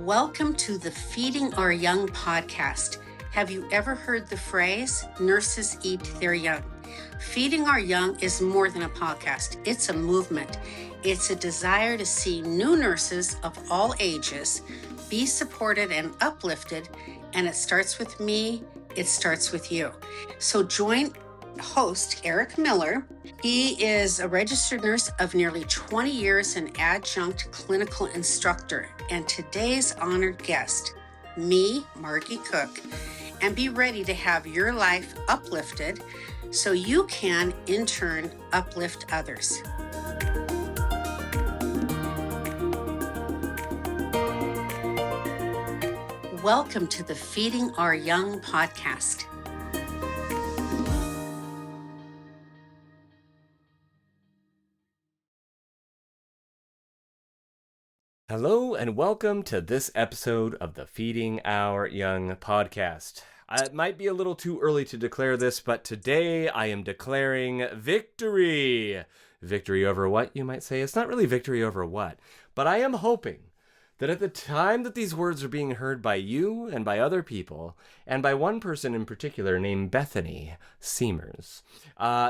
Welcome to the Feeding Our Young podcast. Have you ever heard the phrase, nurses eat their young? Feeding Our Young is more than a podcast. It's a movement. It's a desire to see new nurses of all ages be supported and uplifted, and it starts with me, it starts with you. So join host Eric Miller. He is a registered nurse of nearly 20 years, an adjunct clinical instructor, and today's honored guest, me, Margie Cooke, and be ready to have your life uplifted so you can, in turn, uplift others. Welcome to the Feeding Our Young podcast. Hello and welcome to this episode of the Feeding Our Young podcast. It might be a little too early to declare this, but today I am declaring victory. Victory over what, you might say? It's not really victory over what, but I am hoping that at the time that these words are being heard by you and by other people, and by one person in particular named Bethany Seamers,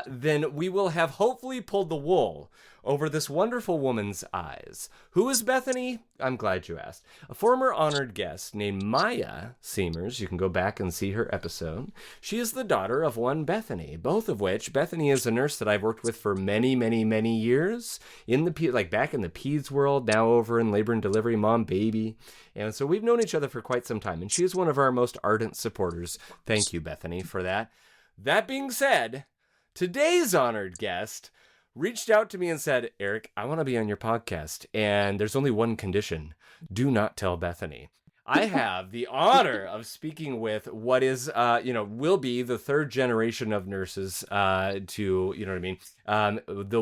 then we will have hopefully pulled the wool over this wonderful woman's eyes. Who is Bethany? I'm glad you asked. A former honored guest named Maya Seamers. You can go back and see her episode. She is the daughter of one Bethany, both of which, Bethany is a nurse that I've worked with for many, many, many years, in the back in the peds world, now over in labor and delivery, mom, baby. And so we've known each other for quite some time, and she is one of our most ardent supporters. Thank you, Bethany, for that. That being said, today's honored guest reached out to me and said, Eric, I want to be on your podcast, and there's only one condition. Do not tell Bethany. I have the honor of speaking with what is, will be the third generation of nurses the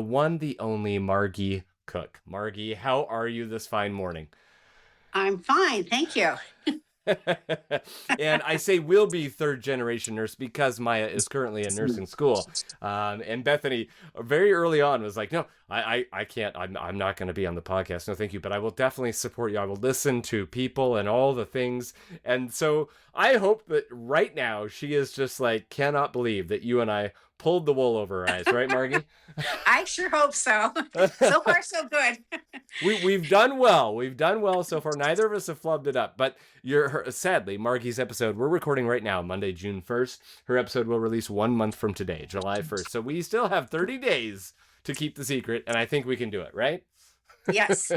one, the only Margie Cooke. Margie, how are you this fine morning? I'm fine, thank you. And I say will be third generation nurse because Maya is currently in nursing school. And Bethany very early on was like, no, I can't, I'm not going to be on the podcast. No, thank you. But I will definitely support you. I will listen to people and all the things. And so I hope that right now she is just like, cannot believe that you and I pulled the wool over her eyes. Right, Margie? I sure hope so. So far, so good. We've done well. We've done well so far. Neither of us have flubbed it up. But sadly, Margie's episode, we're recording right now, Monday, June 1st. Her episode will release 1 month from today, July 1st. So we still have 30 days to keep the secret, and I think we can do it, right? Yes.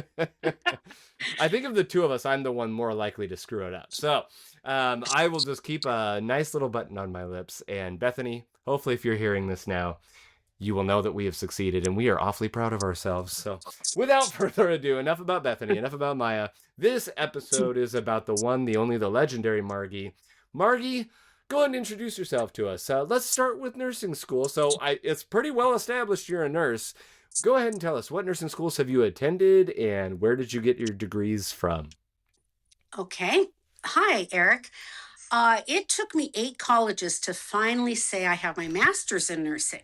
I think of the two of us, I'm the one more likely to screw it up. So I will just keep a nice little button on my lips. And Bethany, hopefully if you're hearing this now, you will know that we have succeeded, and we are awfully proud of ourselves. So without further ado, enough about Bethany, enough about Maya. This episode is about the one, the only, the legendary Margie. Margie, go ahead and introduce yourself to us. Let's start with nursing school. So it's pretty well established you're a nurse. Go ahead and tell us, what nursing schools have you attended, and where did you get your degrees from? Okay. Hi, Eric. It took me 8 colleges to finally say I have my master's in nursing,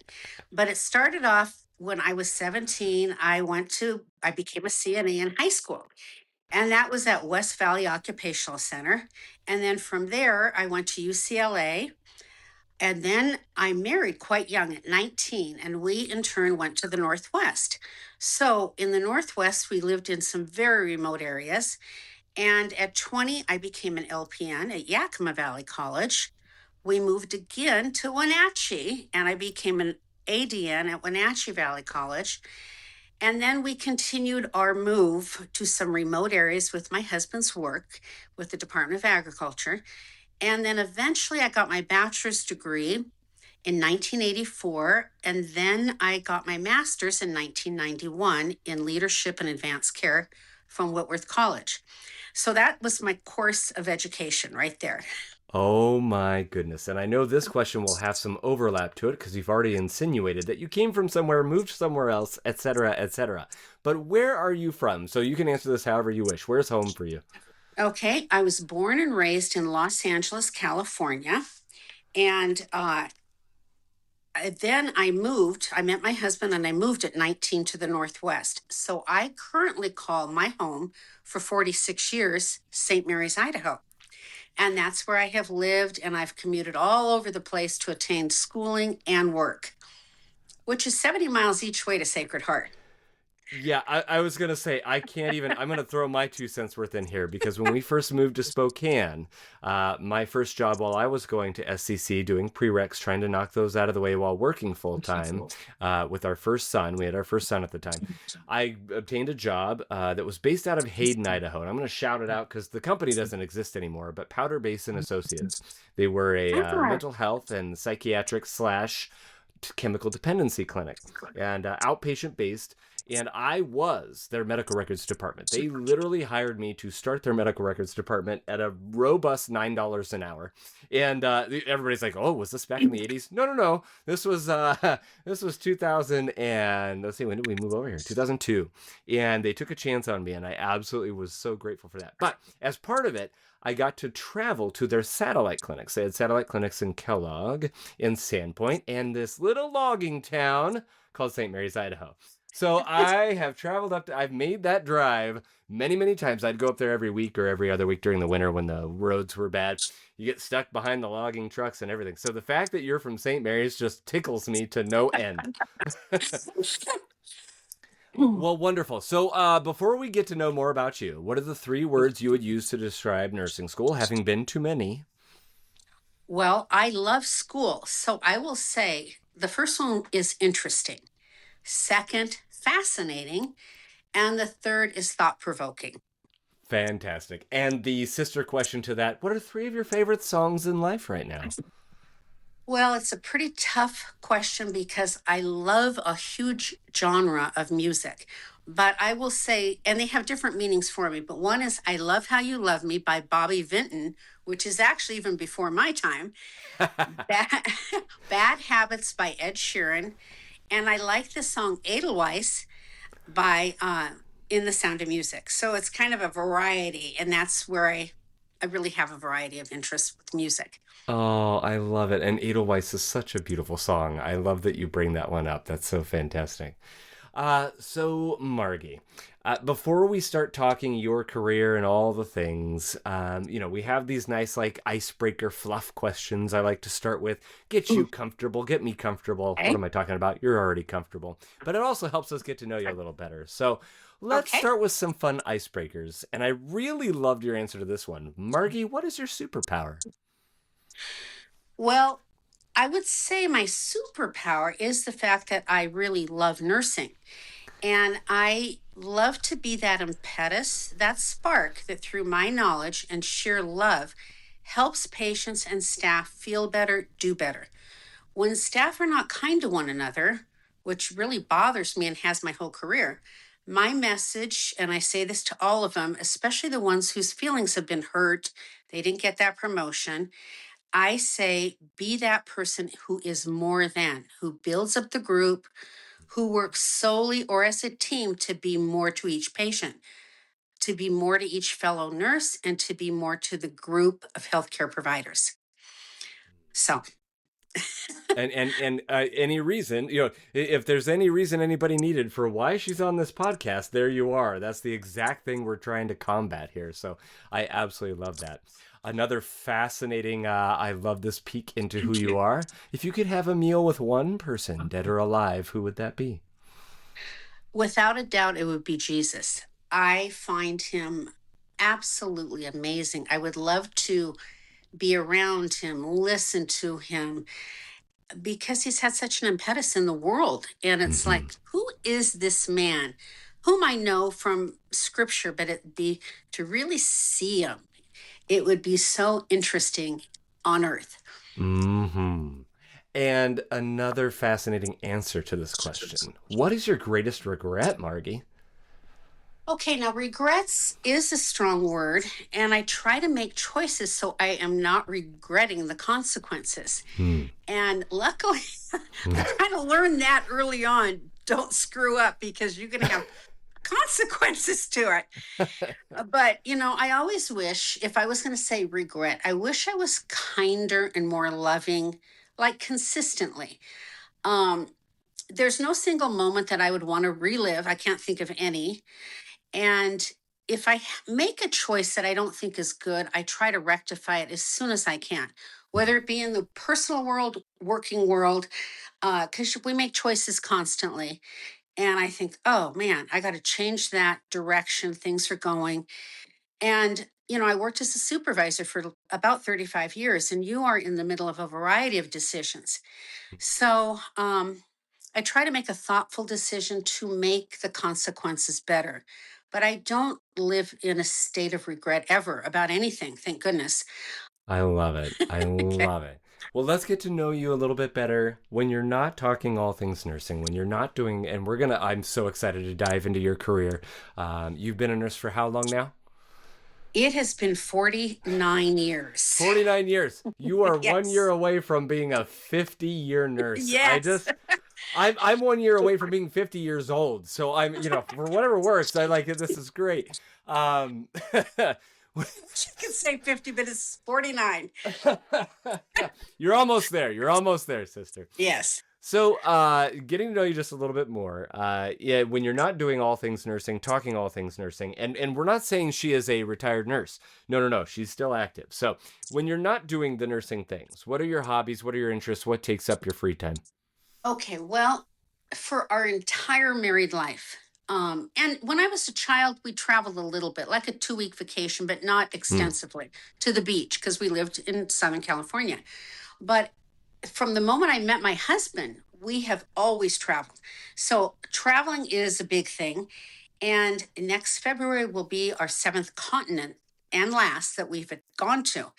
but it started off when I was 17. I became a CNA in high school, and that was at West Valley Occupational Center. And then from there, I went to UCLA, and then I married quite young at 19, and we in turn went to the Northwest. So in the Northwest, we lived in some very remote areas. And at 20, I became an LPN at Yakima Valley College. We moved again to Wenatchee, and I became an ADN at Wenatchee Valley College. And then we continued our move to some remote areas with my husband's work with the Department of Agriculture. And then eventually I got my bachelor's degree in 1984, and then I got my master's in 1991 in leadership and advanced care from Whitworth College. So that was my course of education right there. Oh my goodness. And I know this question will have some overlap to it because you've already insinuated that you came from somewhere, moved somewhere else, etc., etc. But where are you from? So you can answer this however you wish. Where's home for you? Okay, I was born and raised in Los Angeles, California. And then I moved. I met my husband and I moved at 19 to the Northwest. So I currently call my home for 46 years St. Mary's, Idaho. And that's where I have lived, and I've commuted all over the place to attain schooling and work, which is 70 miles each way to Sacred Heart. Yeah, I was going to say, I can't even, I'm going to throw my 2 cents worth in here because when we first moved to Spokane, my first job while I was going to SCC doing prereqs, trying to knock those out of the way while working full time with our first son, we had our first son at the time, I obtained a job that was based out of Hayden, Idaho. And I'm going to shout it out because the company doesn't exist anymore, but Powder Basin Associates. They were a mental health and psychiatric slash chemical dependency clinic and outpatient based, and I was their medical records department. They literally hired me to start their medical records department at a robust $9 an hour. And everybody's like, "Oh, was this back in the 80s?" No. This was 2000 and let's see, when did we move over here? 2002. And they took a chance on me, and I absolutely was so grateful for that. But as part of it, I got to travel to their satellite clinics. They had satellite clinics in Kellogg, in Sandpoint, and this little logging town called St. Mary's, Idaho. So I have traveled I've made that drive many, many times. I'd go up there every week or every other week during the winter when the roads were bad. You get stuck behind the logging trucks and everything. So the fact that you're from St. Mary's just tickles me to no end. Well, wonderful. So before we get to know more about you, what are the 3 words you would use to describe nursing school, having been to many? Well, I love school. So I will say the first one is interesting. Second, fascinating. And the third is thought provoking. Fantastic. And the sister question to that, what are 3 of your favorite songs in life right now? Well, it's a pretty tough question because I love a huge genre of music. But I will say, and they have different meanings for me, but one is I Love How You Love Me by Bobby Vinton, which is actually even before my time. Bad, Bad Habits by Ed Sheeran. And I like the song Edelweiss by In the Sound of Music. So it's kind of a variety, and that's where I really have a variety of interests with music. Oh, I love it. And Edelweiss is such a beautiful song. I love that you bring that one up. That's so fantastic. So Margie, before we start talking your career and all the things, we have these nice like icebreaker fluff questions I like to start with. Get you comfortable, get me comfortable. Okay. What am I talking about? You're already comfortable. But it also helps us get to know you a little better. So let's Okay. start with some fun icebreakers. And I really loved your answer to this one. Margie, what is your superpower? Well, I would say my superpower is the fact that I really love nursing. And I love to be that impetus, that spark that through my knowledge and sheer love helps patients and staff feel better, do better. When staff are not kind to one another, which really bothers me and has my whole career, my message, and I say this to all of them, especially the ones whose feelings have been hurt, they didn't get that promotion. I say, be that person who is more than, who builds up the group, who works solely or as a team to be more to each patient, to be more to each fellow nurse, and to be more to the group of healthcare providers. So, And any reason, if there's any reason anybody needed for why she's on this podcast, there you are. That's the exact thing we're trying to combat here. So I absolutely love that. Another fascinating, I love this peek into who you are. If you could have a meal with one person, dead or alive, who would that be? without a doubt, it would be Jesus. I find him absolutely amazing. I would love to be around him, listen to him, because he's had such an impetus in the world. And it's Mm-hmm. like, who is this man? Whom I know from scripture, but it'd be to really see him, it would be so interesting on earth. Mm-hmm. And another fascinating answer to this question. What is your greatest regret, Margie? Okay, now regrets is a strong word, and I try to make choices so I am not regretting the consequences. Hmm. And luckily, I kind of learned that early on. Don't screw up because you're going to have consequences to it. But, I always wish, if I was going to say regret, I wish I was kinder and more loving, like consistently. Um, there's no single moment that I would want to relive. I can't think of any. And if I make a choice that I don't think is good, I try to rectify it as soon as I can, whether it be in the personal world, working world, because we make choices constantly. And I think, oh man, I got to change that direction. Things are going. And, I worked as a supervisor for about 35 years, and you are in the middle of a variety of decisions. So I try to make a thoughtful decision to make the consequences better. But I don't live in a state of regret ever about anything, thank goodness. I love it. I Okay. love it. Well, let's get to know you a little bit better when you're not talking all things nursing, when you're not doing, and I'm so excited to dive into your career. You've been a nurse for how long now? It has been 49 years. 49 years. You are 1 year Yes. away from being a 50-year nurse. Yes. I'm 1 year away from being 50 years old. So for whatever works, I like it. This is great. Um, She can say 50, but it's 49. you're almost there. You're almost there, sister. Yes. So, getting to know you just a little bit more. Yeah, when you're not doing all things nursing, talking all things nursing, and we're not saying she is a retired nurse. No, no, no. She's still active. So, when you're not doing the nursing things, what are your hobbies? What are your interests? What takes up your free time? Okay. Well, for our entire married life, and when I was a child, we traveled a little bit, like a 2-week vacation, but not Mm. extensively to the beach because we lived in Southern California. But from the moment I met my husband, we have always traveled. So traveling is a big thing. And next February will be our seventh continent and last that we've gone to.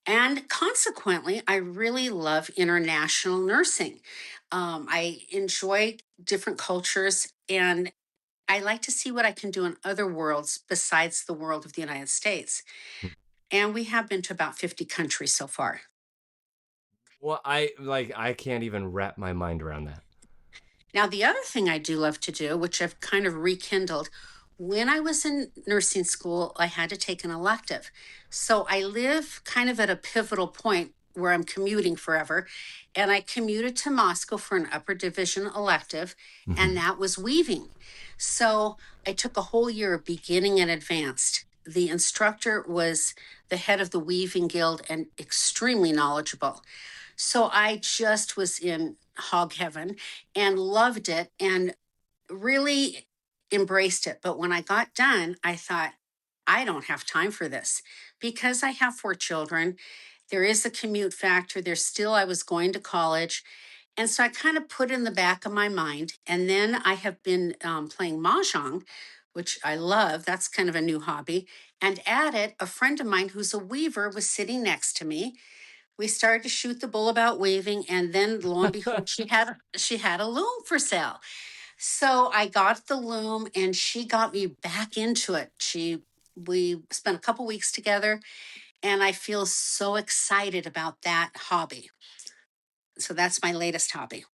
And consequently, I really love international nursing. I enjoy different cultures and I like to see what I can do in other worlds besides the world of the United States. And we have been to about 50 countries so far. Well, I can't even wrap my mind around that. Now, the other thing I do love to do, which I've kind of rekindled, when I was in nursing school, I had to take an elective. So I live kind of at a pivotal point where I'm commuting forever. And I commuted to Moscow for an upper division elective, and Mhm. that was weaving. So I took a whole year of beginning and advanced. The instructor was the head of the Weaving Guild and extremely knowledgeable. So I just was in hog heaven and loved it and really embraced it. But when I got done, I thought, I don't have time for this because I have 4 children. There is a commute factor. There's still, I was going to college. And so I kind of put in the back of my mind. And then I have been playing Mahjong, which I love. That's kind of a new hobby. And at it, a friend of mine who's a weaver was sitting next to me. We started to shoot the bull about weaving, and then lo and behold, she had a loom for sale. So I got the loom, and she got me back into it. We spent a couple weeks together, and I feel so excited about that hobby. So that's my latest hobby.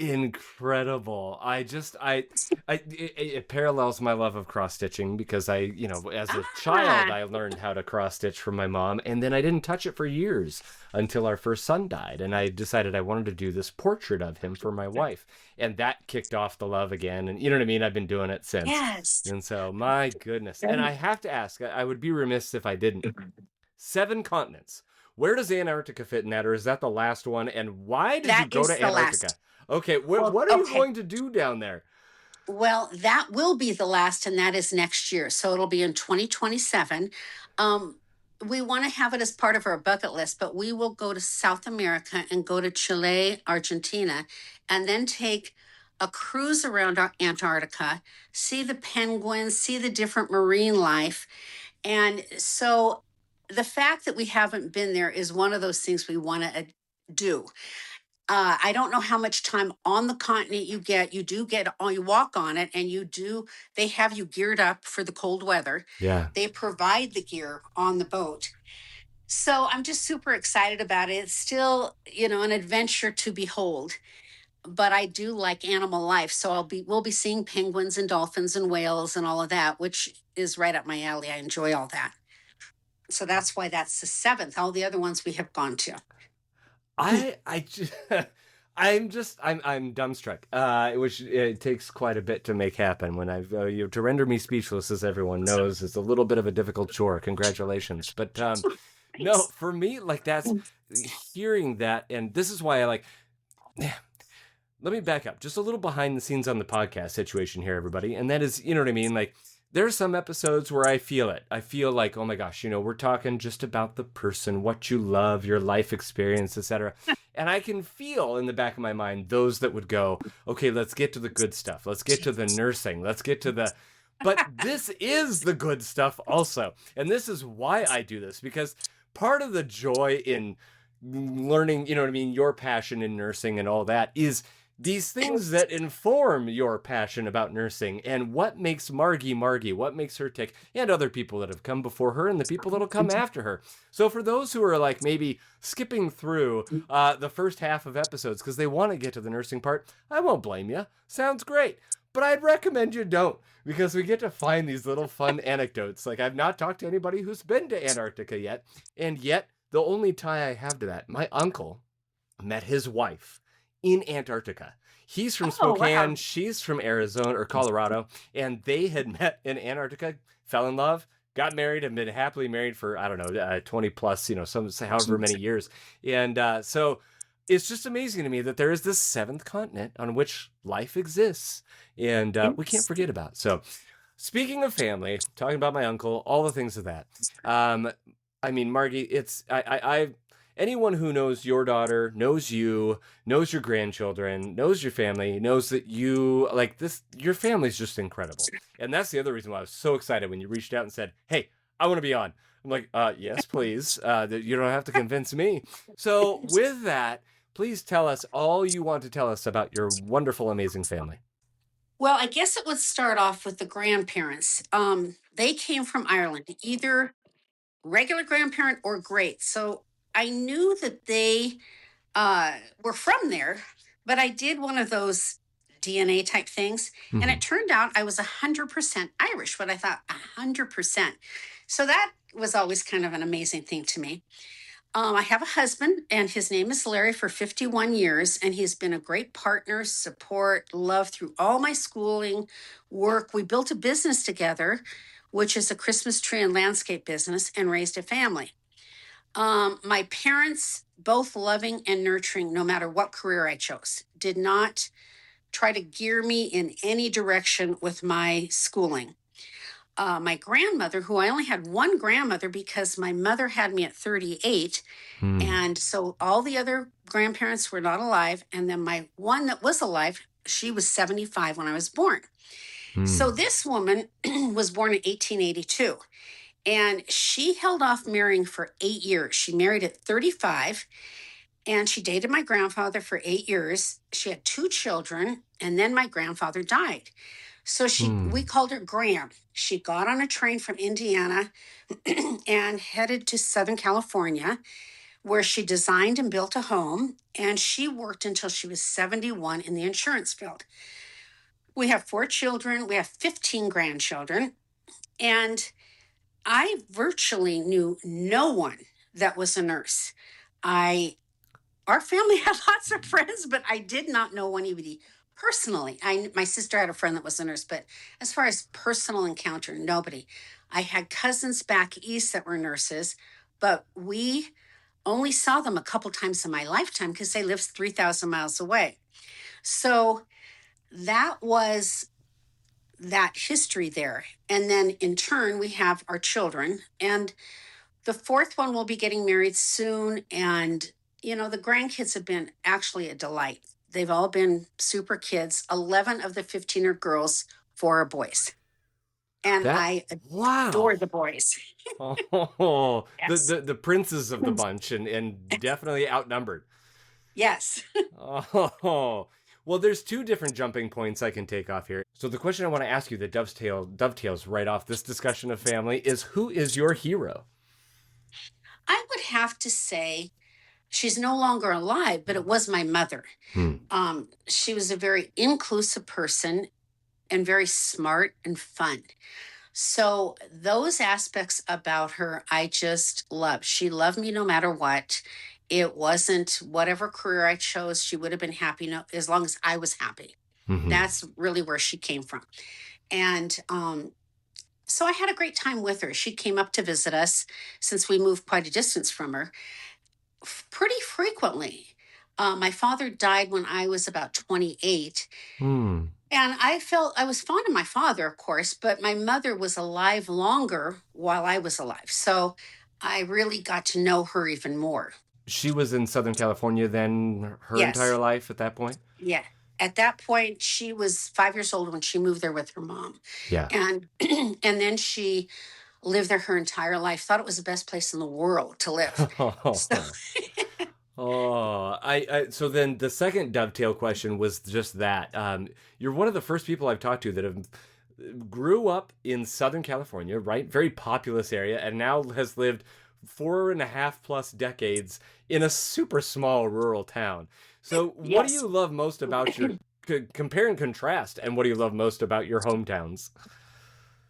Incredible. It parallels my love of cross stitching because as a child, Ah, I learned how to cross stitch from my mom, and then I didn't touch it for years until our first son died. And I decided I wanted to do this portrait of him for my wife. And that kicked off the love again. And you know what I mean? I've been doing it since. yes. And so, my goodness. And I have to ask, I would be remiss if I didn't. 7 continents. Where does Antarctica fit in that, or is that the last one? And why did you That go is to the Antarctica? last. Okay, Well, what are you okay. going to do down there? Well, that will be the last, and that is next year. So it'll be in 2027. We want to have it as part of our bucket list, but we will go to South America and go to Chile, Argentina, and then take a cruise around Antarctica, see the penguins, see the different marine life. And so the fact that we haven't been there is one of those things we want to do. I don't know how much time on the continent you get. You do get, you walk on it, and they have you geared up for the cold weather. Yeah. They provide the gear on the boat. So I'm just super excited about it. It's still, an adventure to behold, but I do like animal life. So we'll be seeing penguins and dolphins and whales and all of that, which is right up my alley. I enjoy all that. So that's why that's the seventh. All the other ones we have gone to. I just I'm dumbstruck, which it takes quite a bit to make happen. When to render me speechless, as everyone knows, is a little bit of a difficult chore. Congratulations, but no, Thanks. for me, like that's hearing that, and this is why I like. Let me back up just a little behind the scenes on the podcast situation here, everybody, and that is, you know what I mean, like. There are some episodes where I feel it. I feel like, oh my gosh, we're talking just about the person, what you love, your life experience, etc. And I can feel in the back of my mind those that would go, okay, let's get to the good stuff. Let's get to the nursing. Let's get to the. But this is the good stuff also. And this is why I do this, because part of the joy in learning, you know what I mean, your passion in nursing and all that is these things that inform your passion about nursing and what makes Margie Margie, what makes her tick, and other people that have come before her and the people that'll come after her. So for those who are like maybe skipping through the first half of episodes because they want to get to the nursing part, I won't blame you. Sounds great. But I'd recommend you don't, because we get to find these little fun anecdotes. Like, I've not talked to anybody who's been to Antarctica yet, and yet the only tie I have to that, my uncle met his wife in Antarctica. He's from Oh, Spokane, wow. she's from Arizona or Colorado, and they had met in Antarctica, fell in love, got married, and been happily married for, I don't know, 20 plus, however many years. And so it's just amazing to me that there is this seventh continent on which life exists, and we can't Yes. forget about. So speaking of family, talking about my uncle, all the things of that. I mean, Margie, it's I anyone who knows your daughter, knows you, knows your grandchildren, knows your family, knows that you like this. Your family's just incredible, and that's the other reason why I was so excited when you reached out and said, "Hey, I want to be on." I'm like, yes, please. You don't have to convince me. So with that, please tell us all you want to tell us about your wonderful, amazing family. Well, I guess it would start off with the grandparents. They came from Ireland, either regular grandparent or great. So I knew that they were from there, but I did one of those DNA type things, and Mm-hmm. it turned out I was 100% Irish. What I thought 100%. So that was always kind of an amazing thing to me. I have a husband, and his name is Larry for 51 years, and he's been a great partner, support, love through all my schooling, work. We built a business together, which is a Christmas tree and landscape business, and raised a family. My parents, both loving and nurturing, no matter what career I chose, did not try to gear me in any direction with my schooling. My grandmother, who I only had one grandmother because my mother had me at 38, Hmm. and so all the other grandparents were not alive. And then my one that was alive, she was 75 when I was born. So Hmm. this woman was born in 1882, and she held off marrying for 8 years. She married at 35, and she dated my grandfather for 8 years. She had two children, and then my grandfather died. So we Hmm. called her Gram. She got on a train from Indiana and headed to Southern California, where she designed and built a home. And she worked until she was 71 in the insurance field. We have four children, we have 15 grandchildren, and I virtually knew no one that was a nurse. I Our family had lots of friends, but I did not know anybody personally. My sister had a friend that was a nurse, but as far as personal encounter, nobody. I had cousins back east that were nurses, but we only saw them a couple times in my lifetime because they lived 3,000 miles away. So that was that history there. And then in turn, we have our children. And the fourth one will be getting married soon. And, the grandkids have been actually a delight. They've all been super kids. 11 of the 15 are girls, four are boys. And That I adore wow. the boys. Oh, the, Yes. the the princes of the bunch and definitely outnumbered. Yes. Oh, well, there's two different jumping points I can take off here. So the question I want to ask you that dovetails right off this discussion of family is who is your hero? I would have to say she's no longer alive, but it was my mother. Hmm. She was a very inclusive person and very smart and fun. So those aspects about her, I just love. She loved me no matter what. It wasn't whatever career I chose, she would have been happy no, as long as I was happy. Hmm. That's really where she came from. And so I had a great time with her. She came up to visit us since we moved quite a distance from her pretty frequently. My father died when I was about 28. Hmm. And I was fond of my father, of course, but my mother was alive longer while I was alive. So I really got to know her even more. She was in Southern California then her entire Yes. life at that point? Yeah. At that point, she was 5 years old when she moved there with her mom. Yeah. And and then she lived there her entire life, thought it was the best place in the world to live. So Oh, so then the second dovetail question was just that. You're one of the first people I've talked to that have grew up in Southern California, right? Very populous area, and now has lived 4.5+ decades in a super small rural town. So, what do yes. you love most about your compare and contrast, and what do you love most about your hometowns?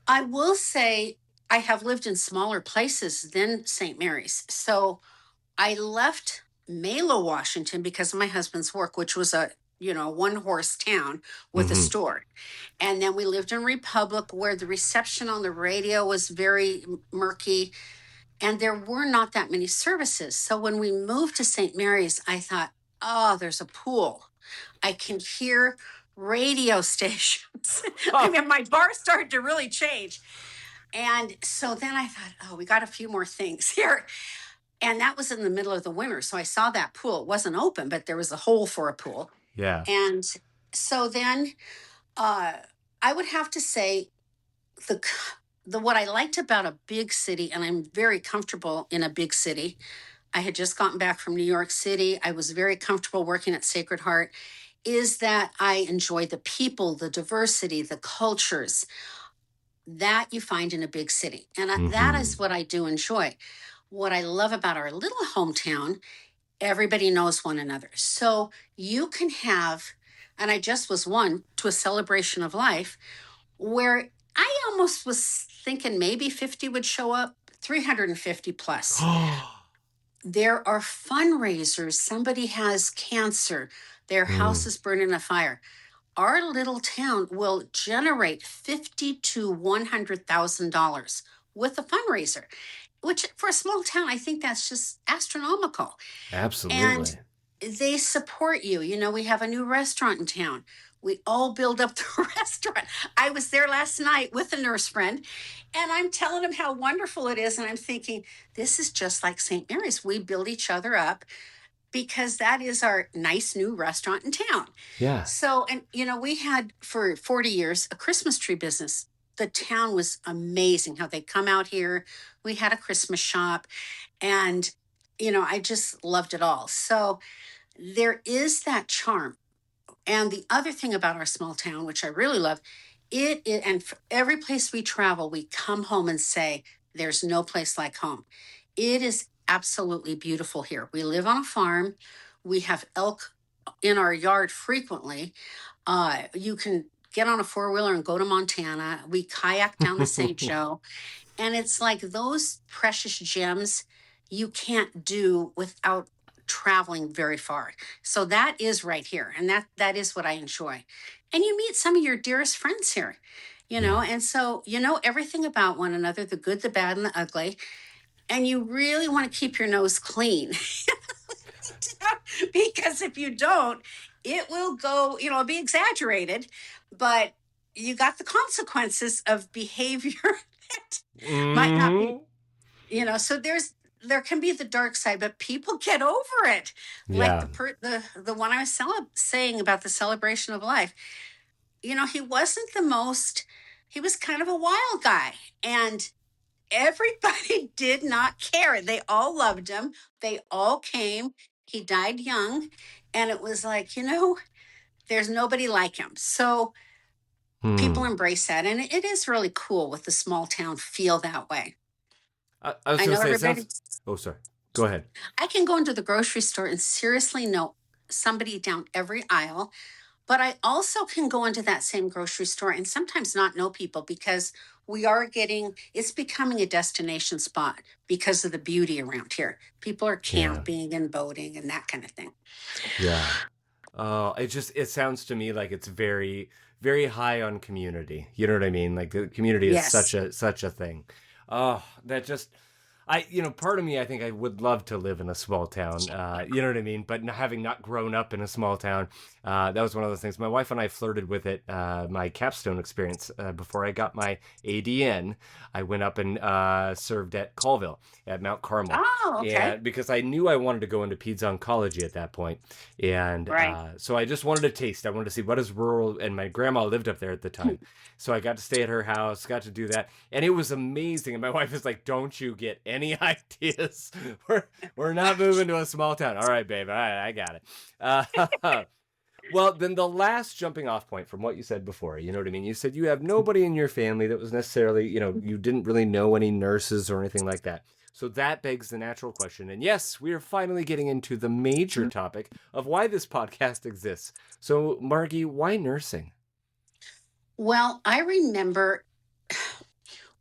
I will say I have lived in smaller places than St. Mary's. So I left Malo, Washington because of my husband's work, which was a one horse town with a Hmm. store. And then we lived in Republic where the reception on the radio was very murky and there were not that many services. So when we moved to St. Mary's, I thought, oh, there's a pool. I can hear radio stations. I mean, my bar started to really change. And so then I thought, oh, we got a few more things here. And that was in the middle of the winter. So I saw that pool. It wasn't open, but there was a hole for a pool. Yeah. And so then uh, I would have to say the what I liked about a big city, and I'm very comfortable in a big city. I had just gotten back from New York City. I was very comfortable working at Sacred Heart. Is that I enjoy the people, the diversity, the cultures that you find in a big city. And that Hmm. is what I do enjoy. What I love about our little hometown, everybody knows one another. So you can have, and I just was one to a celebration of life where I almost was thinking maybe 50 would show up, 350 plus. There are fundraisers. Somebody has cancer, their house Mm, is burned in a fire. Our little town will generate 50 to $100,000 with a fundraiser, which for a small town, I think that's just astronomical. And absolutely. they support you. We have a new restaurant in town. We all build up the restaurant. I was there last night with a nurse friend, and I'm telling them how wonderful it is. And I'm thinking, this is just like St. Mary's. We build each other up because that is our nice new restaurant in town. Yeah. So, and we had for 40 years a Christmas tree business. The town was amazing how they come out here. We had a Christmas shop, and I just loved it all. So there is that charm. And the other thing about our small town, which I really love, and for every place we travel, we come home and say, there's no place like home. It is absolutely beautiful here. We live on a farm. We have elk in our yard frequently. You can get on a four-wheeler and go to Montana. We kayak down the St. Joe. And it's like those precious gems you can't do without traveling very far. So that is right here. And that is what I enjoy. And you meet some of your dearest friends here, Yeah. and so you know everything about one another, the good, the bad, and the ugly. And you really want to keep your nose clean. Because if you don't, it will go, it'll be exaggerated, but you got the consequences of behavior that might not be, Hmm. so there can be the dark side, but people get over it. Like Yeah. the one I was saying about the celebration of life. He wasn't the most. He was kind of a wild guy, and everybody did not care. They all loved him. They all came. He died young, and it was like there's nobody like him. So people Hmm. embrace that, and it is really cool with the small town feel that way. I was I going to know say, it everybody. sounds. Oh, sorry. Go ahead. I can go into the grocery store and seriously know somebody down every aisle. But I also can go into that same grocery store and sometimes not know people because it's becoming a destination spot because of the beauty around here. People are Yeah. camping and boating and that kind of thing. Yeah. Oh, it sounds to me like it's very, very high on community. You know what I mean? Like the community is Yes. such a thing. Oh, that just part of me, I think I would love to live in a small town. You know what I mean? But having not grown up in a small town, that was one of those things. My wife and I flirted with it. My capstone experience before I got my ADN, I went up and served at Colville at Mount Carmel, Oh, okay. and because I knew I wanted to go into peds oncology at that point, and Right. so I just wanted to taste. I wanted to see what is rural, and my grandma lived up there at the time, so I got to stay at her house, got to do that, and it was amazing. And my wife is like, "Don't you get any ideas? We're not moving to a small town." All right, babe. All right, I got it. Well, then the last jumping off point from what you said before, you know what I mean? You said you have nobody in your family that was necessarily, you didn't really know any nurses or anything like that. So that begs the natural question. And yes, we are finally getting into the major topic of why this podcast exists. So, Margie, why nursing? Well, I remember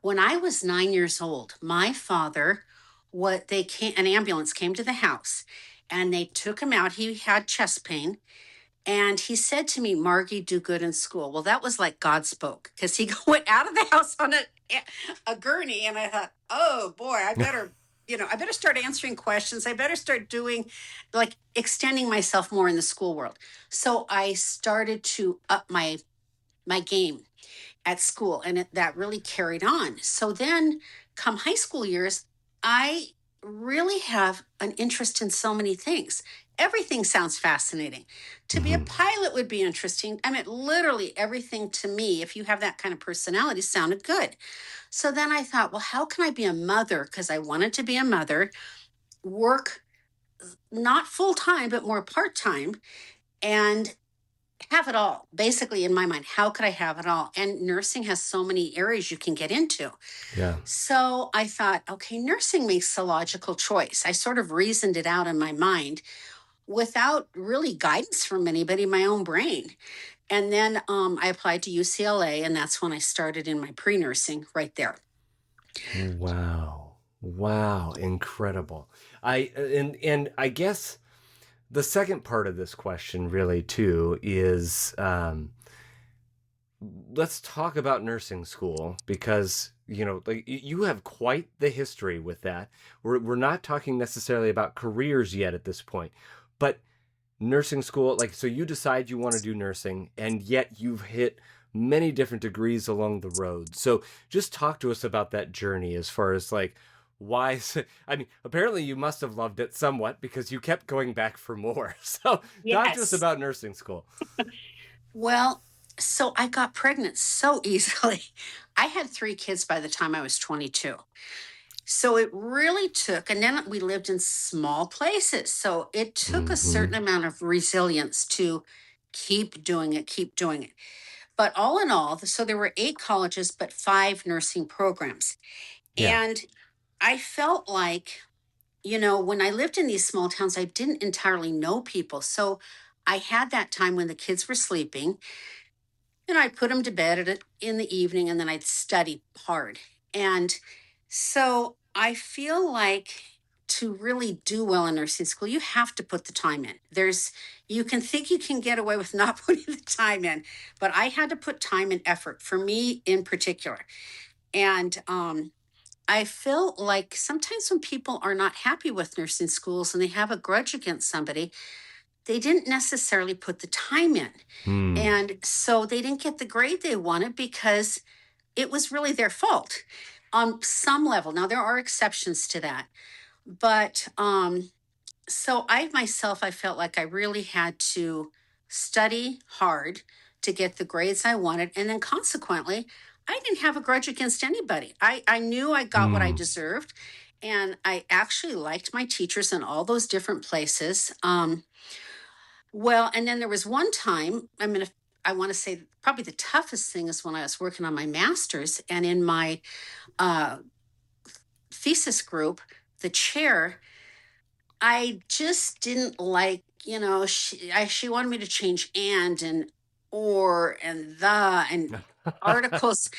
when I was 9 years old, my father, an ambulance came to the house and they took him out. He had chest pain. And he said to me, Margie, do good in school. Well, that was like God spoke because he went out of the house on a gurney. And I thought, oh boy, I better start answering questions. I better start doing like extending myself more in the school world. So I started to up my game at school and that really carried on. So then come high school years, I really have an interest in so many things. Everything sounds fascinating. To be a Mm-hmm. pilot would be interesting. I mean, literally everything to me, if you have that kind of personality, sounded good. So then I thought, well, how can I be a mother? Because I wanted to be a mother, work not full time, but more part time, and have it all. Basically, in my mind, how could I have it all? And nursing has so many areas you can get into. Yeah. So I thought, okay, nursing makes a logical choice. I sort of reasoned it out in my mind without really guidance from anybody, my own brain. And then I applied to UCLA, and that's when I started in my pre nursing right there. Wow. Wow. Incredible. And I guess the second part of this question really too is let's talk about nursing school because like you have quite the history with that. We're not talking necessarily about careers yet at this point, but nursing school, like, so you decide you want to do nursing and yet you've hit many different degrees along the road. So just talk to us about that journey as far as like why. I mean, apparently you must have loved it somewhat because you kept going back for more. So talk to us Yes. about nursing school. Well, so I got pregnant so easily. I had 3 kids by the time I was 22. So it really took, and then we lived in small places. So it took a Mm-hmm. certain amount of resilience to keep doing it, keep doing it. But all in all, so there were 8 colleges, but 5 nursing programs. Yeah. And I felt like, when I lived in these small towns, I didn't entirely know people. So I had that time when the kids were sleeping and I'd put them to bed in the evening and then I'd study hard. And so I feel like to really do well in nursing school, you have to put the time in. You can think you can get away with not putting the time in, but I had to put time and effort for me in particular. And I feel like sometimes when people are not happy with nursing schools and they have a grudge against somebody, they didn't necessarily put the time in. Hmm. And so they didn't get the grade they wanted because it was really their fault on some level. Now, there are exceptions to that. But so I felt like I really had to study hard to get the grades I wanted. And then consequently, I didn't have a grudge against anybody. I knew I got what I Hmm. deserved. And I actually liked my teachers in all those different places. Well, and then there was one time, I want to say probably the toughest thing is when I was working on my master's and in my uh, thesis group, the chair, I just didn't like, she wanted me to change and or and the and articles,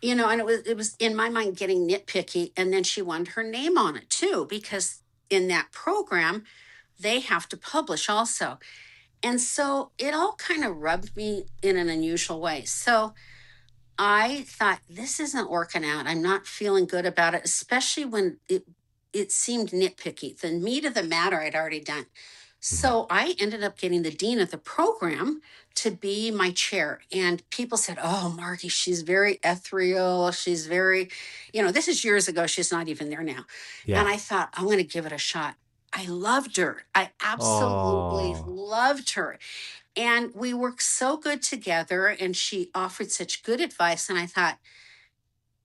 and it was in my mind getting nitpicky. And then she wanted her name on it too, because in that program, they have to publish also. And so it all kind of rubbed me in an unusual way. So I thought this isn't working out. I'm not feeling good about it, especially when it seemed nitpicky. The meat of the matter I'd already done. Mhm. So I ended up getting the dean of the program to be my chair. And people said, "Oh, Margie, she's very ethereal. She's very, this is years ago. She's not even there now." And Yeah. I thought, I'm going to give it a shot. I loved her. I absolutely Oh. loved her. And we worked so good together, and she offered such good advice. And I thought,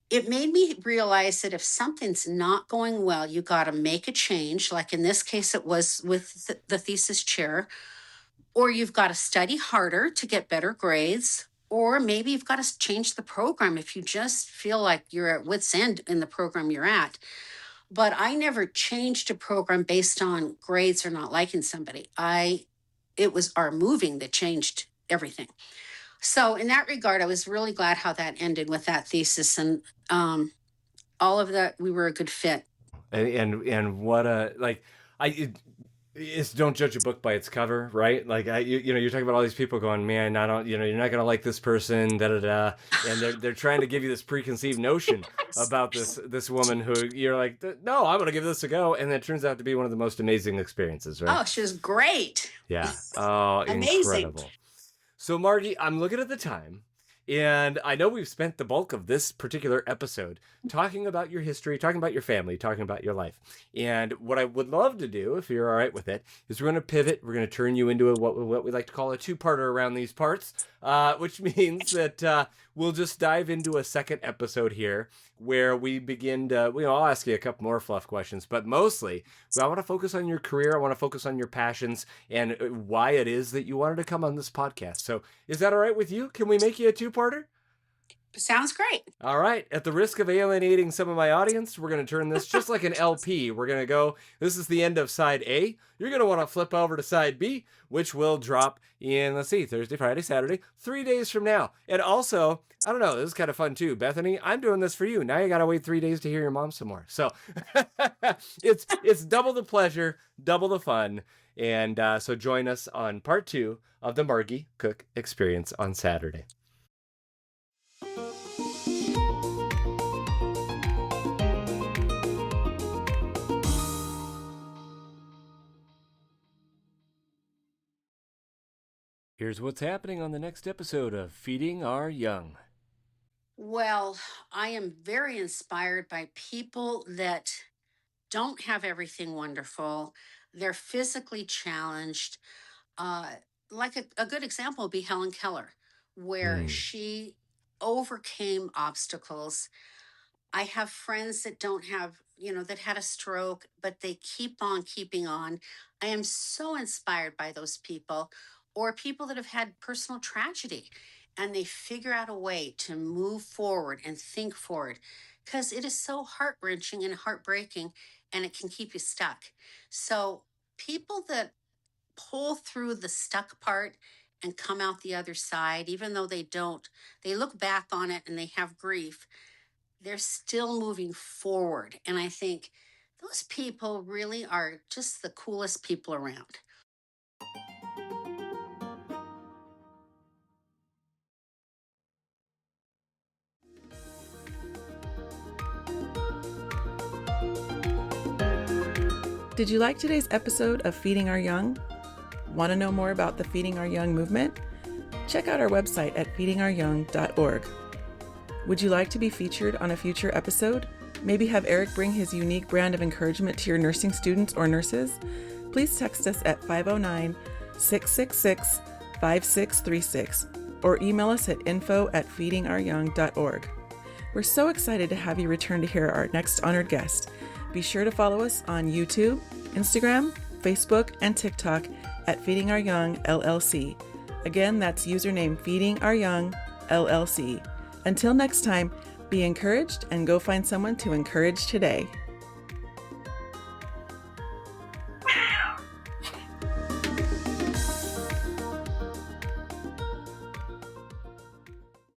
it made me realize that if something's not going well, you got to make a change. Like in this case, it was with the thesis chair, or you've got to study harder to get better grades, or maybe you've got to change the program if you just feel like you're at wit's end in the program you're at. But I never changed a program based on grades or not liking somebody. It was our moving that changed everything. So in that regard, I was really glad how that ended with that thesis, and all of that. We were a good fit. And what a like I it's don't judge a book by its cover, right? Like you're talking about all these people going, man, I don't, you're not gonna like this person, da da da, and they're trying to give you this preconceived notion about this woman who you're like, no, I'm gonna give this a go, and it turns out to be one of the most amazing experiences, right? Oh, she was great. Yeah. Oh, Amazing. incredible. So, Margie, I'm looking at the time, and I know we've spent the bulk of this particular episode talking about your history, talking about your family, talking about your life. And what I would love to do, if you're all right with it, is we're going to pivot. We're going to turn you into what we like to call a two-parter around these parts, which means that we'll just dive into a second episode here where we begin to, I'll ask you a couple more fluff questions, but mostly I want to focus on your career. I want to focus on your passions and why it is that you wanted to come on this podcast. So is that all right with you? Can we make you a two-parter? Sounds great. All right. At the risk of alienating some of my audience, we're going to turn this just like an LP. We're going to go, this is the end of side A. You're going to want to flip over to side B, which will drop in, let's see, Thursday, Friday, Saturday, 3 days from now. And also, I don't know, this is kind of fun too. Bethany, I'm doing this for you. Now you got to wait 3 days to hear your mom some more. So it's double the pleasure, double the fun. And so join us on part 2 of the Margie Cooke Experience on Saturday. Here's what's happening on the next episode of Feeding Our Young. Well, I am very inspired by people that don't have everything wonderful. They're physically challenged. Uh, like a good example would be Helen Keller, where Hmm. she overcame obstacles. I have friends that don't have, that had a stroke, but they keep on keeping on. I am so inspired by those people, or people that have had personal tragedy and they figure out a way to move forward and think forward, because it is so heart wrenching and heartbreaking, and it can keep you stuck. So, people that pull through the stuck part and come out the other side, even though they look back on it and they have grief, they're still moving forward. And I think those people really are just the coolest people around. Did you like today's episode of Feeding Our Young? Want to know more about the Feeding Our Young movement? Check out our website at feedingouryoung.org. Would you like to be featured on a future episode? Maybe have Eric bring his unique brand of encouragement to your nursing students or nurses? Please text us at 509-666-5636 or email us at info@feedingouryoung.org. We're so excited to have you return to hear our next honored guest. Be sure to follow us on YouTube, Instagram, Facebook, and TikTok at Feeding Our Young LLC. Again, that's username Feeding Our Young LLC. Until next time, be encouraged and go find someone to encourage today.